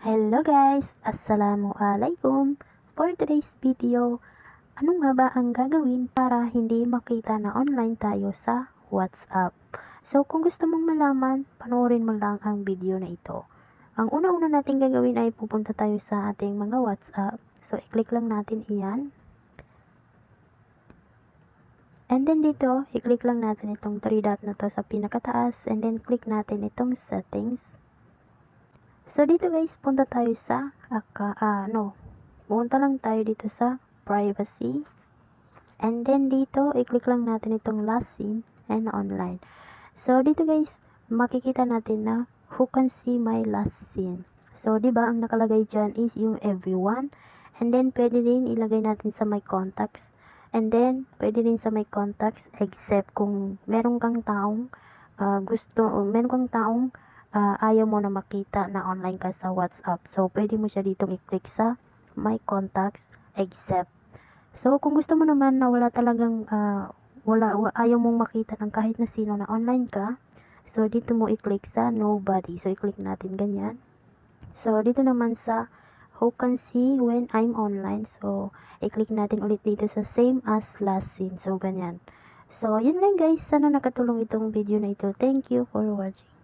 Hello guys! Assalamualaikum! For today's video, ano nga ba ang gagawin para hindi makita na online tayo sa WhatsApp? So kung gusto mong malaman, panoorin mo lang ang video na ito. Ang una-una natin gagawin ay pupunta tayo sa ating mga WhatsApp. So i-click lang natin iyan. And then dito, i-click lang natin itong 3 dot na to sa pinakataas. And then click natin itong settings. So dito guys, punta tayo sa pumunta lang tayo dito sa privacy. And then dito, i-click lang natin itong last seen and online. So dito guys, makikita natin na who can see my last seen. So di ba ang nakalagay diyan is yung everyone. And then pwede din ilagay natin sa my contacts. And then pwede din sa my contacts except kung meron kang taong ayaw mo na makita na online ka sa WhatsApp. So, pwede mo siya ditong i-click sa My Contacts Except. So, kung gusto mo naman na wala talagang, ayaw mong makita ng kahit na sino na online ka, so, dito mo i-click sa Nobody. So, i-click natin ganyan. So, dito naman sa Who can see when I'm online. So, i-click natin ulit dito sa same as last seen. So, ganyan. So, yun lang guys. Sana nakatulong itong video na ito. Thank you for watching.